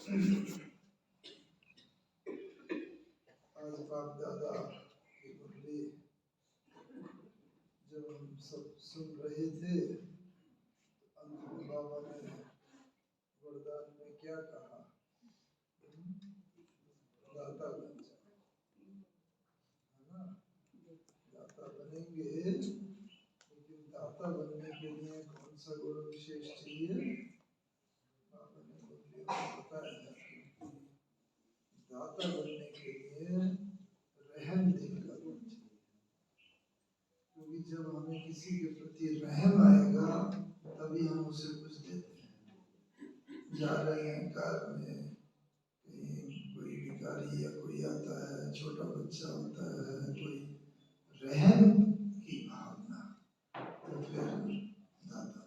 आज बाप दादा की मुरली जब हम सब सुन रहे थे, अंत में बाबा ने वरदान में क्या कहा? दाता बन जाओ, है ना? दाता बनेंगे, लेकिन दाता बनने के लिए कौन सा गुण विशेष चाहिए? बाबा ने मुरली में बताया कि दाता बनने के लिए रहम दिल का गुण चाहिए, क्योंकि जब हमें किसी के प्रति रहम आएगा तभी हम उसे कुछ देते हैं। जा रहे हैं कार में, कहीं कोई भिखारी या कोई आता है, छोटा बच्चा होता है, कोई रहम की भावना, तो फिर दाता।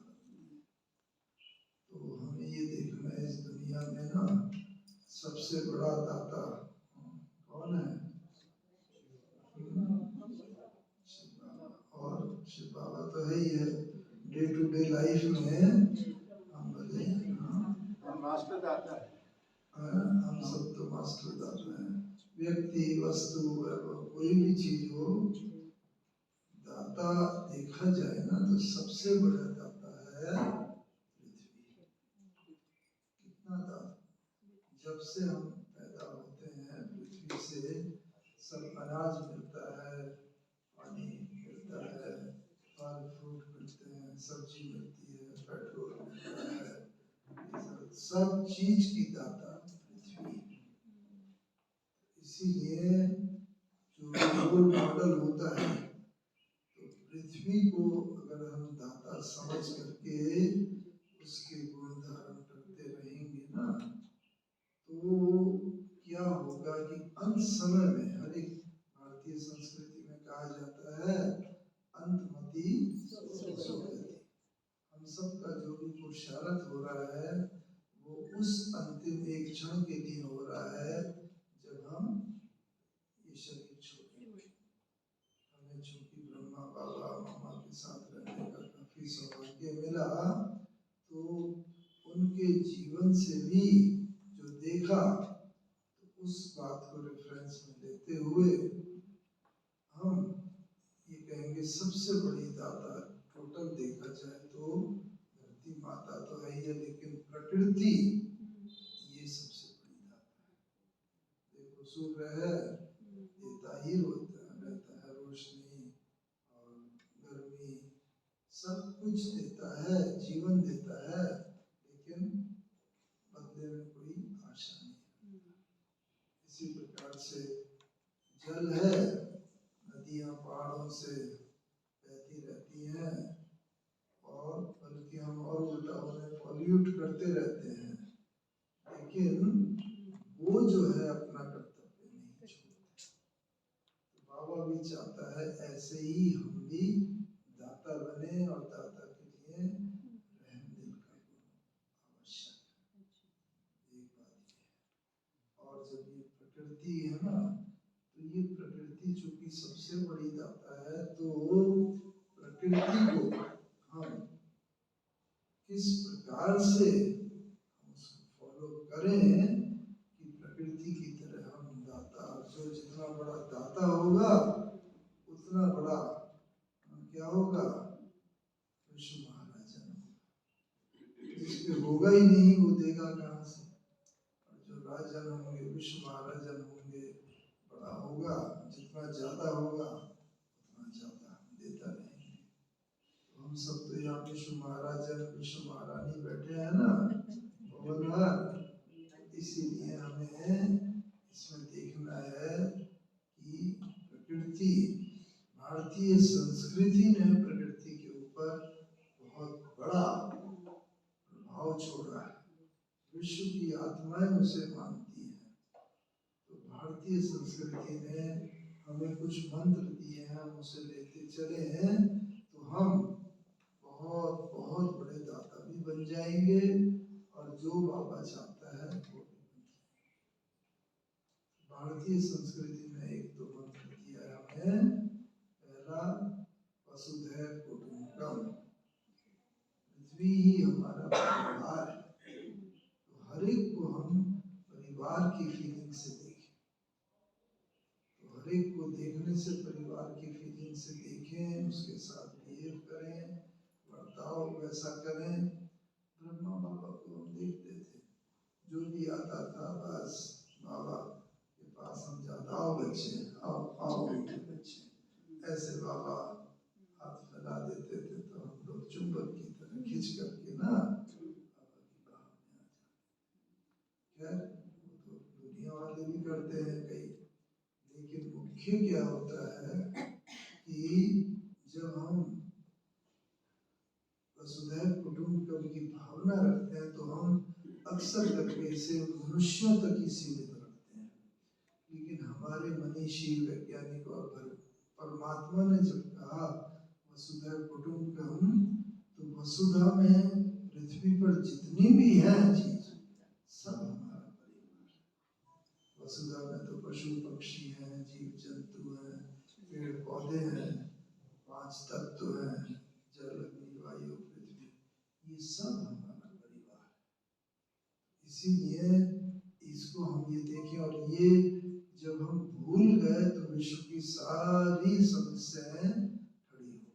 तो हमें ये देखना है इस दुनिया में ना सबसे बड़ा दाता कौन है? शिव बाबा। और शिव बाबा तो है ही है। डे टू डे लाइफ में हम बोले हम मास्टर दाता है, हम सब तो मास्टर दाता हैं। व्यक्ति, वस्तु, कोई भी चीज हो, दाता देखा जाए ना तो सबसे बड़ा दाता है पृथ्वी। कितना दाता! जब से हम पैदा होते हैं पृथ्वी से सब अनाज मिलता है, पानी मिलता है, फल फ्रूट मिलते हैं, सब्जी मिलती है, पेट्रोल मिलता है, सब चीज की दाता पृथ्वी। इसीलिए जो रोल मॉडल होता है, तो पृथ्वी को अगर हम दाता समझ करके उसके गुण धारण करते रहेंगे ना, तो क्या होगा कि अंत समय में, हर एक भारतीय संस्कृति में कहा जाता है अंतमति सुखति। हम सब का जो भी पुरुषार्थ हो रहा है वो उस अंतिम एक क्षण के लिए हो रहा है जब हम ये शरीर छोड़ेंगे। हमें चूंकि ब्रह्मा बाबा मामा के साथ रहने का काफी सौभाग्य मिला, तो उनके जीवन से भी जो देखा, तो उस बात को रेफरेंस में लेते हुए हम ये कहेंगे सबसे बड़ी दाता टोटल देखा जाए तो धरती माता तो है ही है, लेकिन प्रकृति ये सबसे बड़ी दाता है। देखो सूर्य है, देता ही रहता है रोशनी और गर्मी, सब कुछ देता है, जीवन देता है, लेकिन बदले में कोई आशा नहीं। इसी प्रकार से जल है, नदियां पहाड़ों से बहती रहती हैं, और बल्कि हम और उल्टा उन्हें पॉल्यूट करते रहते हैं, लेकिन वो जो है अपना कर्तव्य नहीं छोड़ते। तो बाबा भी चाहता है ऐसे ही हम भी दाता बने, और दाता के लिए रहम दिल का गुण आवश्यक है। एक बात ये है। और जब ये प्रकृति है ना, तो ये प्रकृति चूंकि सबसे बड़ी दाता है, तो प्रकृति को हम किस प्रकार से हम उसको फॉलो करें कि प्रकृति की तरह हम दाता, जो जितना बड़ा दाता होगा उतना बड़ा क्या होगा? विश्व महाराजन। जिसके होगा ही नहीं वो देगा कहाँ से? और जो राजन होंगे, विश्व महाराजन होंगे, बड़ा होगा, जितना ज्यादा होगा उतना ज्यादा हम देता रहेंगे। तो हम सब तो यहाँ विश्व महाराजन, विश्व महारानी बैठे हैं ना, इसीलिए हमें इसमें देखना है कि प्रकृति, भारतीय संस्कृति ने प्रकृति के ऊपर बहुत बड़ा प्रभाव छोड़ा है। विश्व की आत्माएं उसे मानती हैं। तो भारतीय संस्कृति ने हमें कुछ मंत्र दिए हैं, हम उसे लेते चले हैं, तो हम बहुत बहुत बड़े दाता भी बन जाएंगे, और जो बाबा चाहता है वो भी बन जाएंगे। भारतीय संस्कृति में एक तो मंत्र दिया है हमें, पहला वसुधैव कुटुंबकम, पृथ्वी ही हमारा परिवार है। तो हर एक को हम अपने से परिवार की फीलिंग से देखें, उसके साथ बिहेव करें, बर्ताव वैसा करें। ब्रह्मा बाबा को हम देखते थे, जो भी आता था बस बाबा के पास हम जाते, आओ बच्चे, आओ आओ बेटे बच्चे, ऐसे बाबा हाथ फैला देते थे तो हम लोग चुंबक की तरह खींच करके ना बाबा की बाह में आ जाते। खैर वो तो दुनिया वाले भी करते हैं कई, लेकिन मुख्य क्या होता है कि जब हम वसुधैव कुटुंबकम की भावना रखते हैं तो हम अक्सर करके इसे मनुष्यों तक ही सीमित रखते हैं। लेकिन हमारे मनीषी वैज्ञानिक और परमात्मा ने जब कहा वसुधैव कुटुंबकम, तो वसुधा में पृथ्वी पर जितनी भी है चीज सब हमारा परिवार। वसुधा में तो पशु पक्षी हैं, जीव जंतु हैं, पेड़ पौधे हैं, 5 तत्व हैं, जल अग्नि वायु पृथ्वी, ये सब हमारा परिवार। इसीलिए इसको हम ये देखें, और ये जब हम भूल गए तो विश्व की सारी समस्याएं खड़ी हो।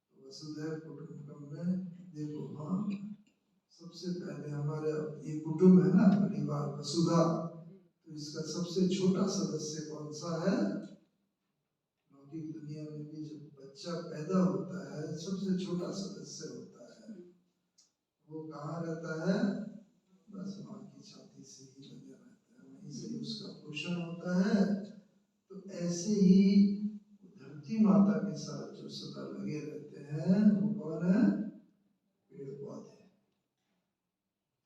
तो वसुधैव कुटुंबकम में देखो, हाँ सबसे पहले हमारे ये कुटुंब है ना, परिवार वसुधा, तो इसका सबसे छोटा सदस्य कौन सा है? लौकिक दुनिया में भी जब बच्चा पैदा होता है सबसे छोटा सदस्य होता है, वो कहाँ रहता है? बस माँ की छाती से ही लगा रहता है, वहीं से उसका पोषण होता है। तो ऐसे ही धरती माता के साथ जो सदा लगे रहते हैं वो कौन है? पेड़ पौधे।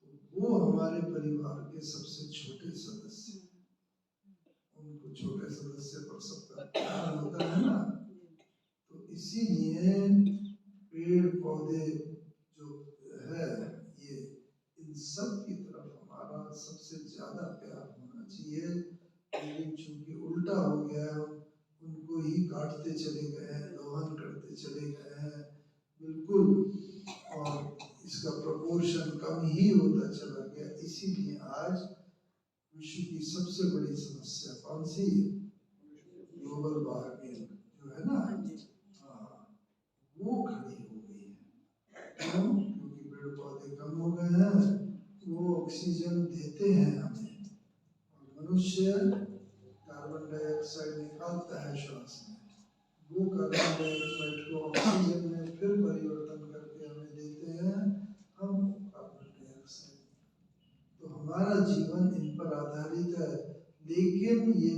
तो वो हमारे परिवार के सबसे छोटे सदस्य, उनको छोटे सदस्य पर सबका प्यार होता है ना। तो इसीलिए पेड़ पौधे जो है ये, इन सब की तरफ हमारा सबसे ज्यादा प्यार होना चाहिए। लेकिन चूंकि उल्टा हो गया, हम उनको ही काटते चले गए हैं, दोहन करते चले गए हैं बिल्कुल, और इसका प्रोपोर्शन कम ही होता चला गया। इसीलिए आज विश्व की सबसे बड़ी समस्या कौन सी? ग्लोबल वार्मिंग जो है ना, हाँ, वो खड़ी हो गई है। क्यों? क्योंकि पेड़ पौधे कम हो गए हैं, वो ऑक्सीजन देते हैं हमें, और मनुष्य कार्बन डाइऑक्साइड निकालता है श्वास में, वो कार्बन डाइऑक्साइड को ऑक्सीजन में फिर परिवर्तन करके हमें देते हैं, हम कार्बन डाइऑक्साइड। तो हमारा जीवन इन पर आधारित है, लेकिन ये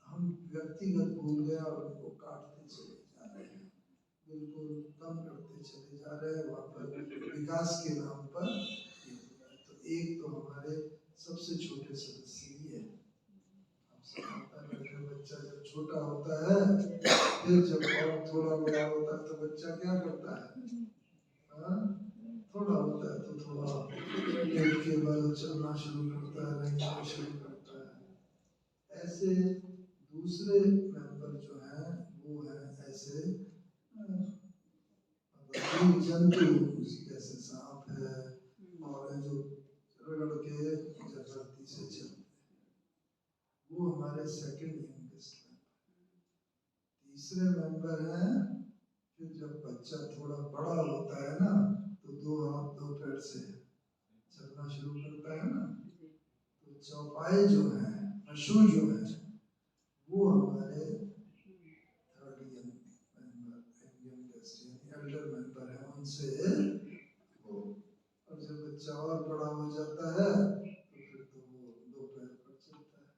हम व्यक्तिगत भूल गए और उनको काटते चले जा रहे हैं, बिल्कुल कम करते चले जा रहे हैं। वहाँ पर विकास के नाम पर ये हो रहा है। तो एक तो हमारे सबसे छोटे सदस्य ये है। बच्चा जब छोटा होता है, फिर जब और थोड़ा बड़ा होता है तो बच्चा क्या करता है? हाँ? थोड़ा होता है तो थोड़ा पेट के बल चलना शुरू करता है, रहना शुरू करता है। ऐसे दूसरे मेंबर जो हैं वो हैं ऐसे जीव जंतु, जैसे सांप है, और जो रगड़ के धरती से चलते, वो हमारे सेकंड यंगेस्ट मेंबर। तीसरे मेंबर हैं, फिर जब बच्चा थोड़ा बड़ा होता है ना, तो 2 हाथ 2 पैर से चलना शुरू करता है ना, तो चौपाई जो है, पशु जो है, वो हमारे थर्ड मेंबर, यंगेस्ट यानी एल्डर मेंबर है, उनसे वो। और जब बच्चा और बड़ा हो जाता है तो फिर तो वो 2 पैर पर चलता है।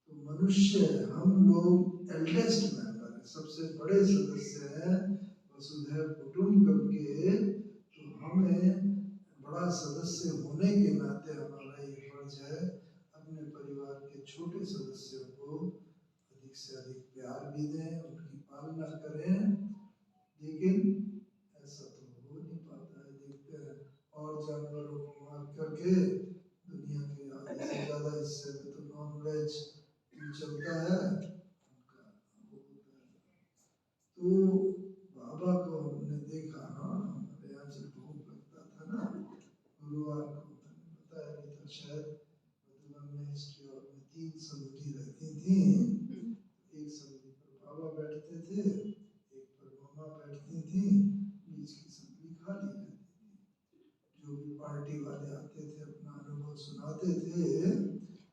तो मनुष्य, हम लोग एल्डेस्ट मेंबर है, सबसे बड़े सदस्य हैं वसुधैव कुटुंबकम के। तो हमें बड़ा सदस्य होने के नाते हमारा ये फर्ज है अपने परिवार के छोटे सदस्यों को अधिक से अधिक प्यार भी दें, उनकी पालना करें। लेकिन ऐसा तो हो नहीं पाता है, देखते हैं और जानवरों को मार करके दुनिया के आधे से ज्यादा हिस्से में तो नॉन वेज चलता है उनका, वो होता है। तो बाबा को हमने देखा, हाँ हमारे यहाँ जब भोग लगता था ना गुरुवार को, मैंने बताया भी था शायद, मधुबन में हिस्ट्री और में 3 समिति रहती थी। वो सुनाते थे,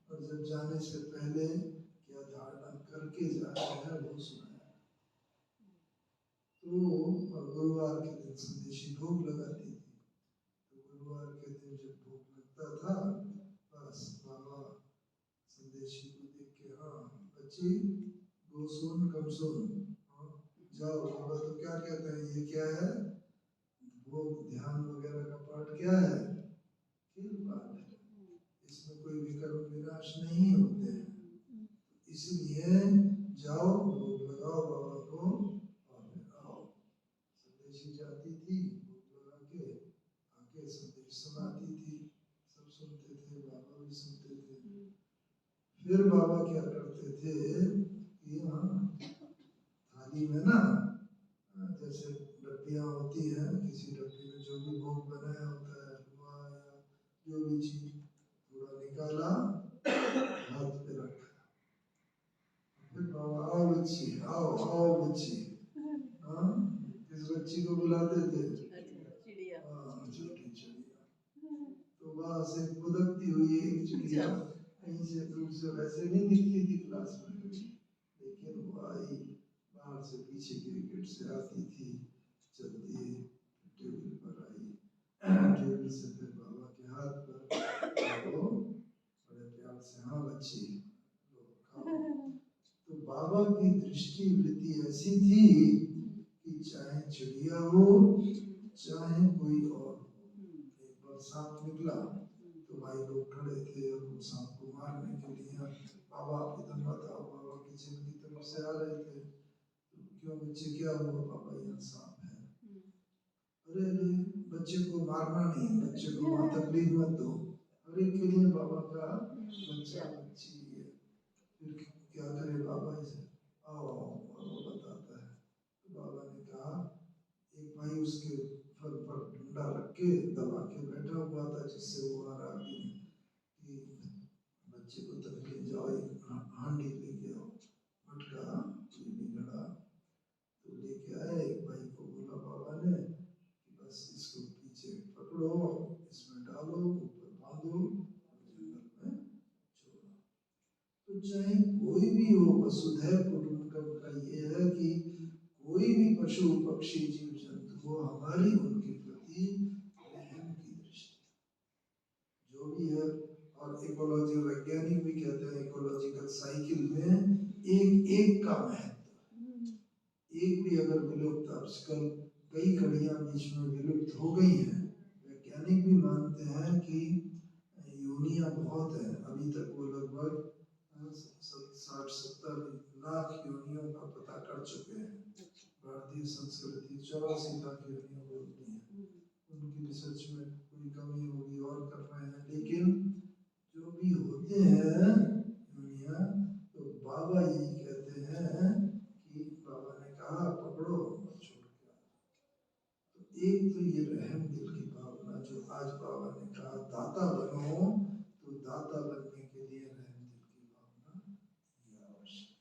और जब जाने से पहले क्या धारणा करके जा रहे हैं वो सुनाया। तो गुरुवार के दिन संदेशी भोग लगाती थी, तो गुरुवार के दिन जब भोग लगता था, बस बाबा संदेशी को देख के, हाँ बच्ची गो सुन कम सुन, हाँ, जाओ बाबा तो क्या कहते हैं, ये क्या है, भोग ध्यान वगैरह का पाठ क्या है, खेल पाठ है, इसमें कोई विकर्म विनाश नहीं होते हैं, इसलिए जाओ भोग लगाओ बाबा को और फिर आओ। संदेशी जाती थी, भोग लगा के आके संदेश सुनाती थी, सब सुनते थे, बाबा भी सुनते थे। फिर बाबा क्या करते थे कि यहाँ थाली में ना, जैसे डब्बियाँ होती हैं, किसी डब्बी में जो भी भोग बनाया होता है, हलवा या जो भी चीज, थोड़ा निकाला, हाथ पे रखा, फिर बाबा आओ बच्ची, आओ आओ बच्ची, हाँ किस बच्ची को बुलाते थे, चिड़िया, हाँ छोटी चिड़िया, तो वहां से खुदकती हुई एक चिड़िया कहीं से दूर से वैसे नहीं दिखती थी क्लास में, लेकिन वो आई बाहर से, पीछे के गेट से आती थी, चलती टेबल पर आई, टेबल से फिर बाबा के हाथ पर, वो बड़े प्यार से, हाँ बच्ची लो खाओ। तो बाबा की दृष्टि वृत्ति ऐसी थी कि चाहे चिड़िया हो चाहे कोई और, एक बार सांप निकला तो भाई लोग खड़े थे और वो सांप को मारने के लिए, बाबा इधर मत आओ, बाबा किचन की तरफ से आ रहे थे, तो क्यों बच्चे क्या हुआ, बाबा यहाँ सांप है, अरे अरे बच्चे को मारना नहीं, बच्चे को वहां तकलीफ मत दो, अरे के लिए बाबा का बच्चा बच्ची है, फिर क्या करे बाबा, इसे आओ आओ, बाबा बताता है। तो बाबा ने कहा, एक भाई उसके फर पर डंडा रख के दबा के बैठा हुआ था, जिससे वो आ रहा कि बच्चे को तकलीफ, जाओ एक हांडी लेके आओ, मटका कोई भी घड़ा, तो लेके आए, एक भाई को बोला बाबा ने कि बस इसको पीछे पकड़ो, इसमें डालो, ऊपर बांधो, जंगल में छोड़ो। तो चाहे कोई भी हो, वसुधैव कुटुंबकम का ये है कि कोई भी पशु पक्षी जीव जंतु हो, हमारी उनके प्रति रहम की दृष्टि जो भी है। और इकोलॉजी वैज्ञानिक भी कहते हैं, इकोलॉजिकल साइकिल में एक एक का महत्व, एक भी अगर विलुप्त, आजकल कई कड़ियां बीच में विलुप्त हो गई हैं, वैज्ञानिक भी मानते हैं कि योनियां बहुत है, अभी तक वो लगभग 60-70 लाख योनियों का पता कर चुके हैं। भारतीय संस्कृति 84 लाख योनियों बोलती है, उनकी रिसर्च में कोई कमी होगी और कर रहे हैं, लेकिन जो भी होते हैं योनियां, तो बाबा यही कहते हैं कि बाबा ने कहा पकड़ो और छोड़ के आओ। तो एक तो ये रहम दिल की भावना, जो आज बाबा ने कहा दाता बनो, तो दाता बनने के लिए रहम दिल की भावना ये आवश्यक।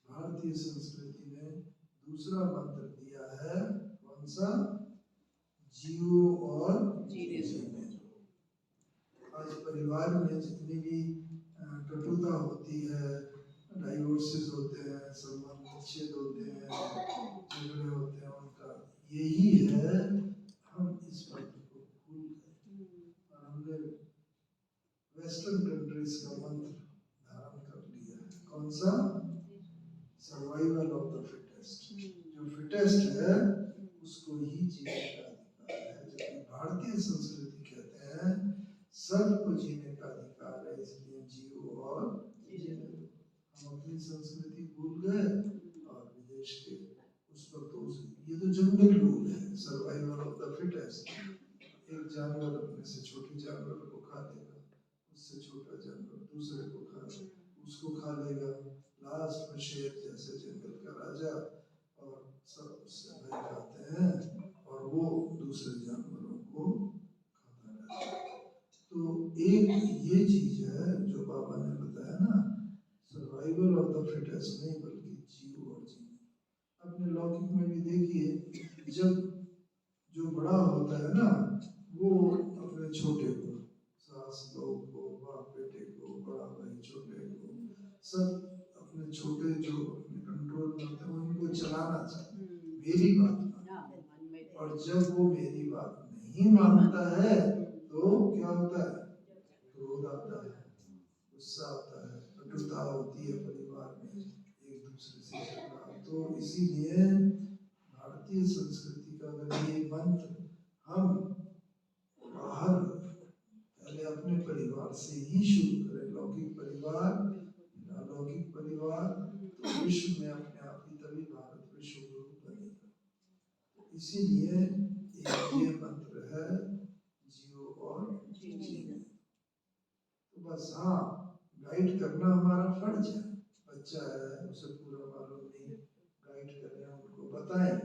भारतीय संस्कृति ने दूसरा मंत्र दिया है, कौन सा, जियो और जीने दो। आज परिवार में जितनी भी कटुता होती है, डाइवोर्सेस होते हैं, संबंध विच्छेद होते हैं, झगड़े होते हैं, उनका यही है, हम इस मंत्र को भूल गए और हमने वेस्टर्न कंट्रीज का मंत्र धारण कर लिया है, कौन सा, सर्वाइवल ऑफ द फिटेस्ट, जो फिटेस्ट है उसको ही जीने का अधिकार है, जबकि भारतीय संस्कृति कहते हैं सबको जीने का अधिकार है, इसलिए जियो और जीने दो। हम अपनी संस्कृति भूल गए और विदेश के उस पर, तो ये तो जंगल रूल है, सर्वाइवल ऑफ द फिटेस्ट। एक जानवर अपने से छोटे जानवर को खा लेगा, उससे छोटा जानवर दूसरे को उसको खा लेगा, लास्ट में शेर जैसे जंगल का राजा, और सब उससे भय खाते हैं और वो दूसरे जानवरों को खाता रहता है। तो एक ये चीज है जो बाबा ने बताया ना, सर्वाइवल ऑफ द फिटेस्ट नहीं, बल्कि जियो और जीने। अपने लौकिक में भी देखिए, जब जो बड़ा होता है ना, वो अपने छोटे को मत है, उनको चलाना चाहिए, मेरी बात मानो। और जब वो मेरी बात नहीं मानता है तो क्या होता है? क्रोध आता है, गुस्सा आता है, कटुता होती है परिवार में, एक दूसरे से झगड़ा। तो इसीलिए भारतीय संस्कृति का अगर ये मंत्र हम बाहर पहले अपने परिवार से ही शुरू करें, लौकिक परिवार, अलौकिक परिवार, तो विश्व में अपने आप ही तभी भारत विश्व गुरु बनेगा। इसीलिए एक ये मंत्र है, जियो और जीने। तो बस हाँ, गाइड करना हमारा फर्ज है। बच्चा है, उसे पूरा मालूम नहीं, गाइड करें, उनको बताएं,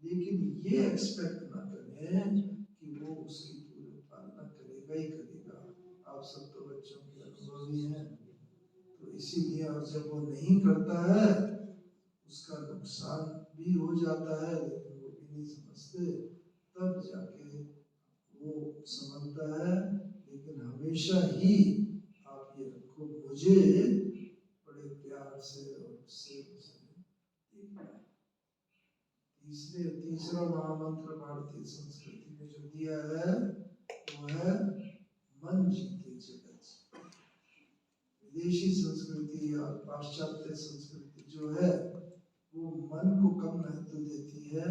लेकिन ये एक्सपेक्ट ना करें कि वो उसकी पूरी पालना करेगा ही करेगा। आप सब तो बच्चों के अनुभवी हैं, तो इसीलिए और जब वो नहीं करता है उसका नुकसान भी हो जाता है, लेकिन वो भी नहीं समझते, तब जाके वो समझता है। लेकिन हमेशा ही आप ये रखो, मुझे बड़े प्यार से और उससे देखना है। तीसरा महामंत्र भारतीय संस्कृति में जो दिया है वो है मन जीते जगत। विदेशी संस्कृति और पाश्चात्य संस्कृति जो है वो मन को कम महत्व देती है,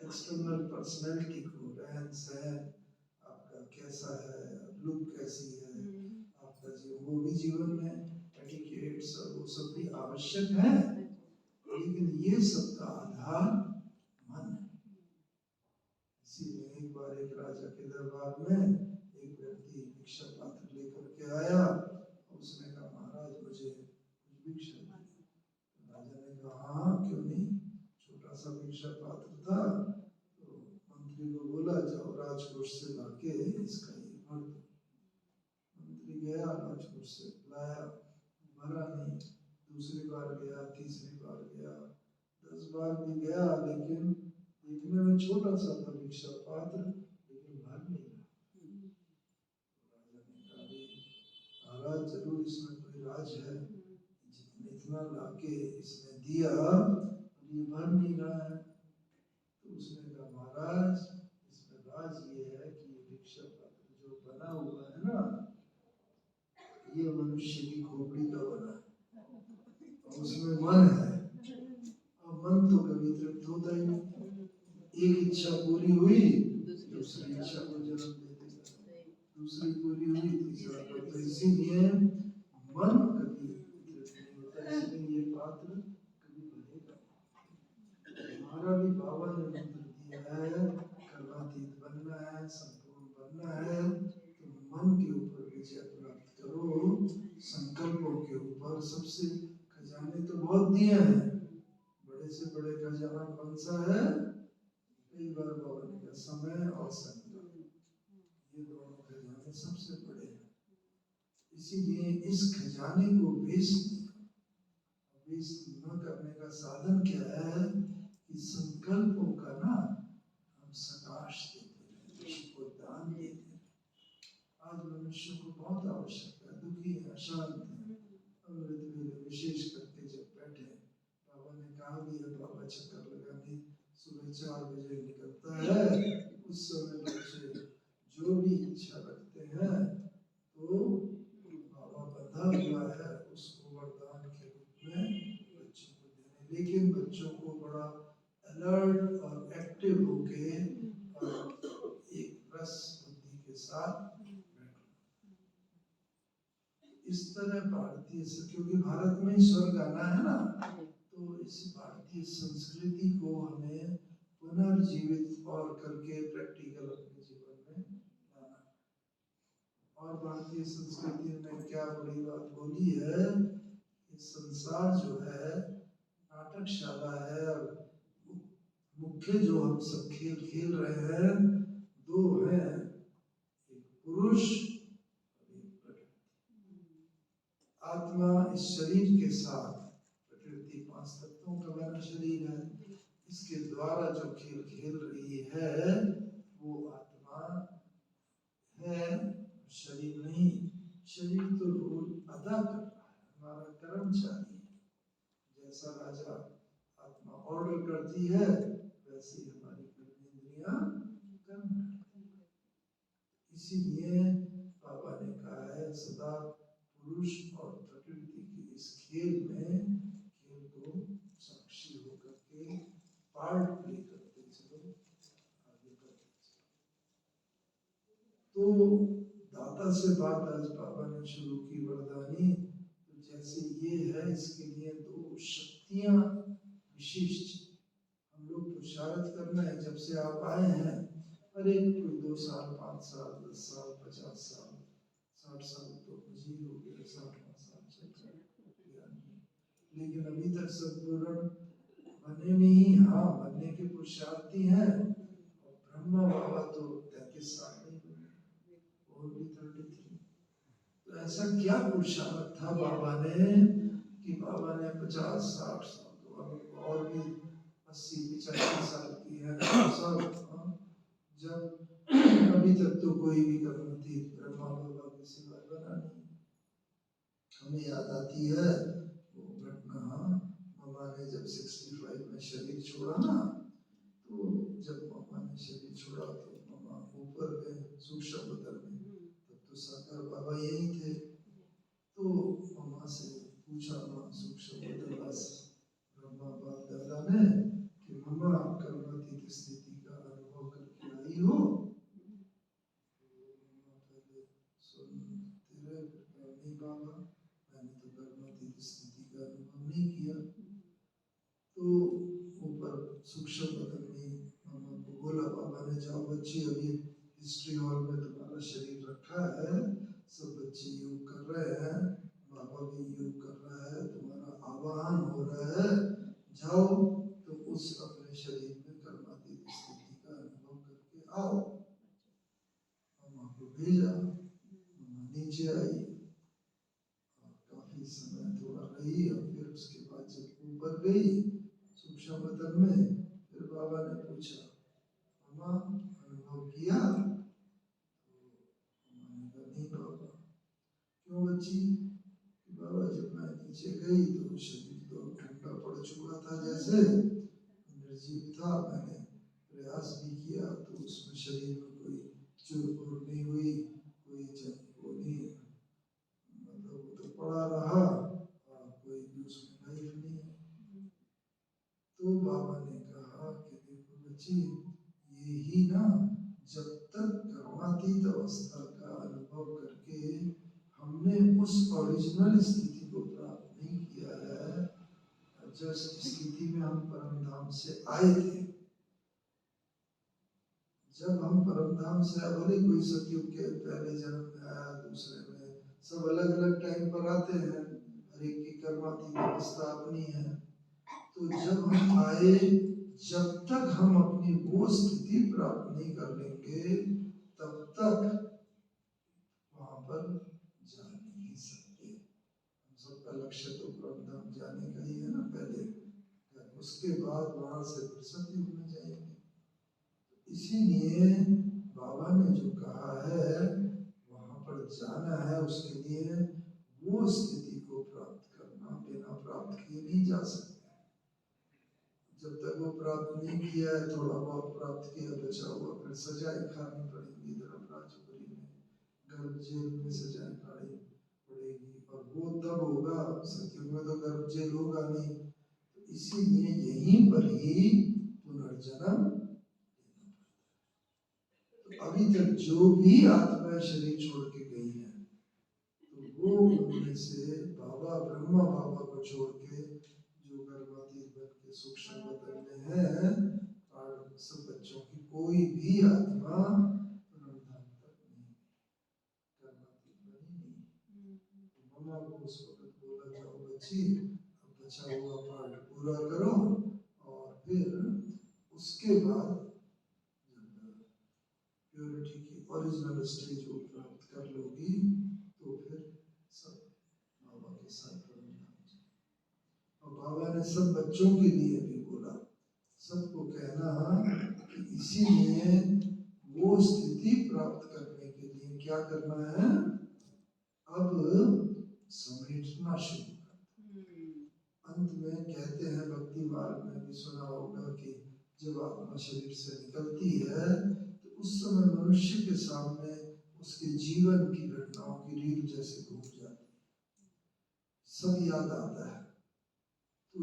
एक्सटर्नल पर्सनैलिटी को, रहन सहन आपका कैसा है, लुक कैसी है, आपका जीवन, वो भी जीवन में एटिकेट्स और वो सब भी आवश्यक है, लेकिन ये सबका आधार मन है। इसीलिए एक बार एक राजा के दरबार में एक व्यक्ति भिक्षा पात्र लेकर के आया, उसने कहा महाराज मुझे कुछ भिक्षा दीजिए। राजा ने कहा हाँ क्यों नहीं, छोटा सा भिक्षा पात्र था, तो मंत्री को बोला जाओ राजकोष से लाके इसका ये भर दो। मंत्री गया, राजकोष से लाया, भरा नहीं। दूसरी बार गया, तीसरी बार गया, 10 बार भी गया, लेकिन देखने में छोटा सा था भिक्षा पात्र, लेकिन भर नहीं रहा। राजा ने कहा महाराज जरूर इसमें कोई राज है, इतना लाके इसने दिया और ये भर नहीं रहा है। तो उसने कहा महाराज इसमें राज ये है कि ये भिक्षा पात्र जो बना हुआ है ना, ये मनुष्य की खोपड़ी का बना और उसमें मन है, और मन तो कभी तृप्त होता ही नहीं। एक इच्छा पूरी हुई, दूसरी इच्छा को जन्म दे देगा, दूसरी पूरी हुई, तीसरा। तो इसीलिए मन कभी तृप्त नहीं होता, इसलिए ये पात्र कभी भरेगा। हमारा भी बाबा ने मंत्र दिया है, कर्मातीत बनना है, संपूर्ण बनना है, तो मन के ऊपर विजय प्राप्त करो, संकल्पों के ऊपर। सबसे खजाने तो बहुत दिए हैं, बड़े से बड़े खजाना कौन सा है? कई बार बाबा ने कहा समय और संकल्प, ये दोनों खजाने सबसे बड़े हैं। इसीलिए इस खजाने को वेस्ट न करने का साधन क्या है कि संकल्पों का ना हम सकाश देते हैं, विश्व को दान देते हैं। आज मनुष्य को बहुत आवश्यकता है, दुखी है, अशांत है। अमृत वेले विशेष करके जब बैठे, बाबा ने कहा भी है, बाबा चक्कर लगाने सुबह 4 बजे निकलता है, उस समय बच्चे जो भी इच्छा रखते हैं तो बाबा बंधा हुआ है उसको वरदान के रूप में बच्चों को देने। लेकिन बच्चों को बड़ा अलर्ट और एक्टिव होके और एक रस बुद्धि के साथ बैठना। इस तरह भारतीय, क्योंकि भारत में स्वर्ग आना है ना, तो इस भारतीय संस्कृति को हमें पुनर्जीवित और करके प्रैक्टिकल अपने जीवन में लाना। और भारतीय संस्कृति में क्या बड़ी बात बोली है, संसार जो है नाटकशाला है, और मुख्य जो हम सब खेल खेल रहे हैं दो हैं, एक पुरुष और एक प्रकृति। आत्मा इस शरीर के साथ, प्रकृति 5 तत्वों का बना शरीर है, इसके द्वारा जो खेल खेल रही है वो आत्मा है, शरीर नहीं। शरीर तो रोल अदा कर रहा है, हमारा कर्मचारी है। जैसा राजा ऑर्डर करती है वैसे ही हमारी कर्मेंद्रियां कर्म करती है। इसीलिए बाबा ने कहा है सदा पुरुष और प्रकृति के इस खेल को साक्षी होकर के पार्ट प्ले करते चलो, आगे बढ़ते चलो। तो दाता से बात आज बाबा ने शुरू की वरदानी। तो जैसे ये है इसके लिए दो शक्तियां विशिष्ट हम लोग पुरुषार्थ करना है। जब से आप आए हैं, अरे कोई 2 साल 5 साल 10 साल 50 साल 60 साल तो मुझे ही हो गया, 60 साल चल गया, लेकिन अभी तक सद्गुरु बने नहीं। हाँ, बनने के पुरुषार्थी हैं। और ब्रह्मा बाबा तो 33 साल नहीं बने, और भी 33। तो ऐसा क्या पुरुषार्थ था बाबा ने कि बाबा ने 50 60 साल तो अब और भी 80 85 साल की है सब। जब अभी तक तो कोई भी कर्मतीत ब्रह्मा बाबा के सिवा बना नहीं। हमें याद आती है वो घटना, मामा ने जब 65 में शरीर छोड़ा ना, तो जब मामा ने शरीर छोड़ा तो मामा ऊपर गए सूक्ष्म बदल में, तब तो साकार बाबा यही थे। तो मामा से पूछा, माँ सूक्ष्म बदल ब्रह्मा बाप दादा ने कि मामा कर्मातीत स्थिति का अनुभव करके आई हो? नहीं बाबा, मैंने तो कर्मातीत स्थिति का अनुभव नहीं किया। तो ऊपर सूक्ष्म बदन में मामा को बोला, बाबा ने जाओ बच्ची, अभी हिस्ट्री हॉल में तुम्हारा शरीर रखा है, सब बच्चे योग कर रहे हैं, बाबा भी योग कर रहा है, तुम्हारा आवाहन हो रहा है, जाओ तो उस अपने शरीर में कर्मातीत स्थिति का अनुभव करके आओ। मामा को भेजा, मामा नीचे आई और काफी समय थोड़ा रही, और फिर उसके बाद जब ऊपर गई सूक्ष्म बदन में, फिर बाबा ने पूछा, मामा अनुभव किया? तो मामा ने कहा नहीं बाबा। क्यों बच्ची? बाबा जब मैं नीचे गई तो शरीर तो ठंडा पड़ चुका था, जैसे निर्जीव था, मैंने प्रयास भी किया तो उसमें शरीर में कोई चूर नहीं हुई, कोई वो नहीं, मतलब वो तो पड़ा रहा और कोई भी उसमें लाइफ नहीं है। तो बाबा ने कहा कि देखो बच्ची, ये ही ना, जब तक कर्मातीत अवस्था का अनुभव करके हमने उस ओरिजिनल स्थिति को प्राप्त नहीं किया है, जिस स्थिति में हम परम धाम से आए थे। जब हम परम धाम से आए, भले कोई सतयुग के पहले जन्म में आया, दूसरे में, सब अलग अलग टाइम पर आते हैं, हर एक की कर्मातीत अवस्था अपनी है। तो जब हम आए, जब तक हम अपनी वो स्थिति प्राप्त नहीं कर लेंगे, तब तक वहां पर जा नहीं सकते। हम सबका लक्ष्य तो परमधाम जाने का ही है ना पहले, उसके बाद वहां से फिर सतयुग में जाएंगे। इसीलिए बाबा ने जो कहा है वहां पर जाना है, उसके लिए वो स्थिति को प्राप्त करना, बिना प्राप्त किए नहीं जा सकते। जब तक वो प्राप्त नहीं किया है, थोड़ा बहुत प्राप्त किया बचा हुआ, फिर सजाएं खानी पड़ेगी धर्मराजपुरी में, गर्भ जेल में सजाएं खानी पड़ेगी, और वो तब होगा, सतयुग में तो गर्भ जेल होगा नहीं। तो इसीलिए यहीं पर ही पुनर्जन्म। तो अभी तक जो भी आत्माएं शरीर छोड़ के गई हैं, तो वो उनमें से बाबा ब्रह्मा बाबा को छोड़ के जो गर्भातीत बन के सूक्ष्म बदन में है, और सब बच्चों की कोई भी आत्मा परमधाम तक नहीं गर्भातीत बनी नहीं। तो मामा को उस वक्त बोला, जाओ बच्ची, अब बचा हुआ पार्ट पूरा करो, और फिर उसके बाद प्योरिटी की ओरिजिनल स्टेज को प्राप्त कर लोगी, तो फिर सब बाबा के साथ परमधाम। और बाबा ने सब बच्चों के लिए भी बोला, सबको कहना कि इसीलिए वो स्थिति प्राप्त करने के लिए क्या करना है, अब समेटना शुरू कर, अंत में कहते हैं भक्ति मार्ग में भी सुना होगा कि जब आत्मा शरीर से निकलती है तो उस समय मनुष्य के सामने उसके जीवन की घटनाओं की रील जैसे घूम जाती है, सब याद आता है। तो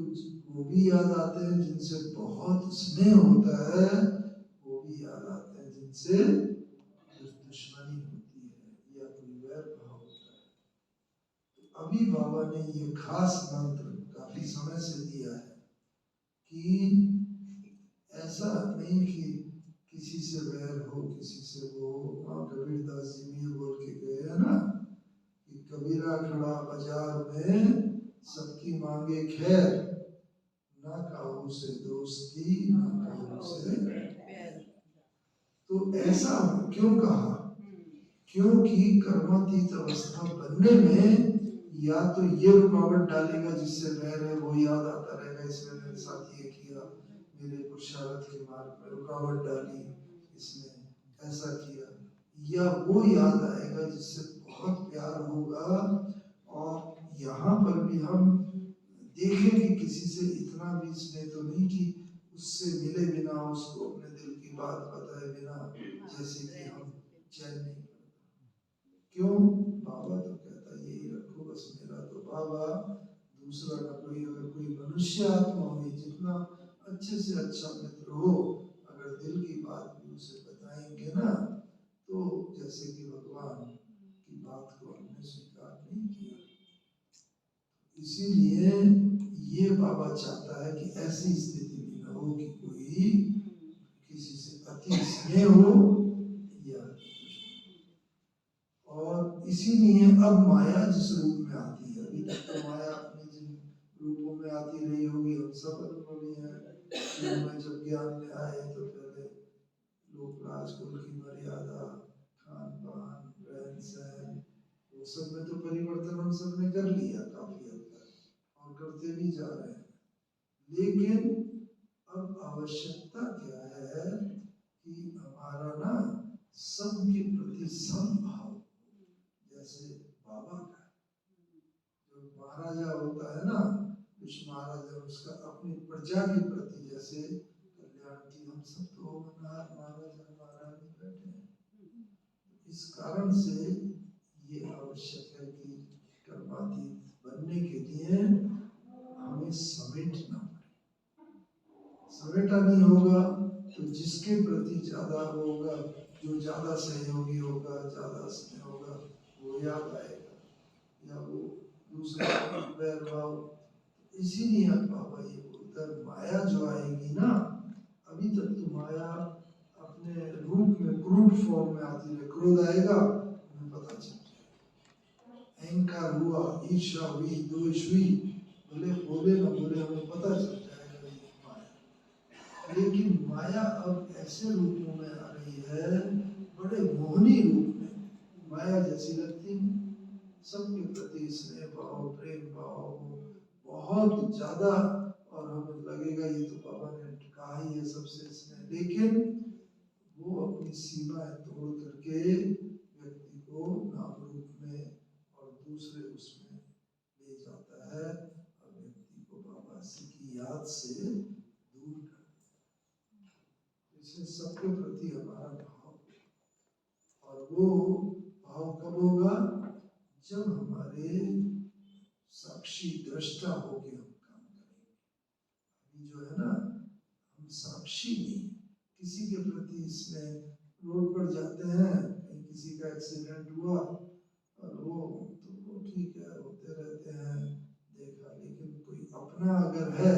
वो भी याद आते हैं जिनसे बहुत स्नेह होता है, वो भी याद आते हैं जिनसे दुश्मनी होती है या कोई वैर भाव होता है। तो अभी बाबा ने ये खास मंत्र काफी समय से दिया है कि ऐसा नहीं कि किसी से वैर हो, किसी से वो हो। कबीरदास जी भी ये बोल के गए है ना कि कबीरा खड़ा बाजार में सबकी मांगे खैर, ना काहू से दोस्ती ना काहू से बैर। तो ऐसा क्यों कहा? क्योंकि कर्मातीत अवस्था बनने में या तो ये रुकावट डालेगा जिससे बैर है वो याद आता रहेगा, इसने मेरे साथ ये किया, मेरे पुरुषार्थ के मार्ग में रुकावट डाली, इसने ऐसा किया, या वो याद आएगा जिससे बहुत प्यार होगा। और यहाँ पर भी हम देखें कि किसी से इतना भी स्नेह तो नहीं कि उससे मिले बिना, उसको अपने दिल की बात बताए बिना जैसे कि हम चैन नहीं करते। क्यों? बाबा तो कहता यही रखो बस मेरा तो बाबा, दूसरा ना कोई। अगर कोई मनुष्य आत्मा हुई, जितना अच्छे से अच्छा मित्र हो, अगर दिल की बात भी उसे बताएंगे ना, तो जैसे कि भगवान की बात को हमने स्वीकार नहीं किया। इसीलिए ये बाबा चाहता है कि ऐसी स्थिति भी न हो कि कोई किसी से अति स्नेह हो या, और इसीलिए अब माया जिस रूप में आती है, अभी तक तो माया अपने जिन रूपों में आती रही होगी, हम सब अनुभवी हैं। शुरू में जब ज्ञान में आए तो पहले लोग राजकुल की मर्यादा, खान पान, रहन सहन, वो सब में तो परिवर्तन हम सब ने कर लिया काफी हद तक और करते भी जा रहे हैं। लेकिन अब आवश्यकता क्या है कि हमारा ना सबके प्रति समभाव, जैसे बाबा का जो महाराजा होता है ना, कुछ महाराजा उसका अपनी प्रजा के प्रति जैसे कल्याण की, हम सब तो महाराजा महारानी बैठे हैं। इस कारण से ये आवश्यक है कि कर्मातीत बनने के लिए हमें समेटना पड़े। समेटा नहीं होगा तो जिसके प्रति ज्यादा होगा, जो ज्यादा सहयोगी होगा, ज्यादा स्नेह होगा, वो याद आएगा, या वो दूसरा वैभव। इसीलिए बाबा ये बोलता है माया जो आएगी ना, अभी तक तो माया अपने रूप में क्रूड फॉर्म में आती है। क्रोध आएगा हमें पता चल जाएगा, अहंकार हुआ, ईर्ष्या हुई, द्वेष हुई, भले बोले ना बोले हमें पता चल जाएगा ये माया। लेकिन माया अब ऐसे रूपों में आ रही है, बड़े मोहनी रूप में, माया जैसी लगती नहीं। सबके प्रति स्नेह भाव, प्रेम भाव बहुत ज्यादा, और हमें लगेगा ये तो बाबा ने कहा ही है सबसे स्नेह, लेकिन वो अपनी सीमाएं तोड़ करके व्यक्ति को नाम रूप में और दूसरे उसमें ले जाता है, और व्यक्ति को बाबा से की याद से दूर कर। इससे सबके प्रति हमारा भाव, और वो भाव कब होगा? जब हमारे साक्षी दृष्टा होके हम काम करेंगे। अभी जो है ना, हम साक्षी नहीं, किसी के प्रति इसमें रोड पर जाते हैं, कहीं किसी का एक्सीडेंट हुआ और वो ठीक है, होते रहते हैं, देखा, लेकिन कोई अपना अगर है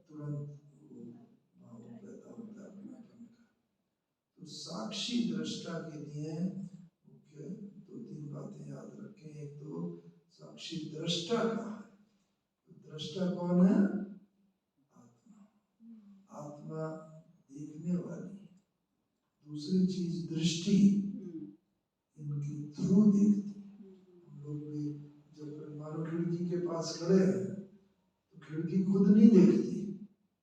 तुरंत वो भाव पैदा होता है अपनापन का। तो साक्षी दृष्टा के लिए मुख्य दो तीन बातें याद रखें। एक तो साक्षी दृष्टा का है, दृष्टा कौन है? आत्मा, आत्मा देखने वाली। दूसरी चीज दृष्टि, इनके थ्रू देखती। हम लोग भी जब मानो खिड़की के पास खड़े हैं तो खिड़की खुद नहीं देखती,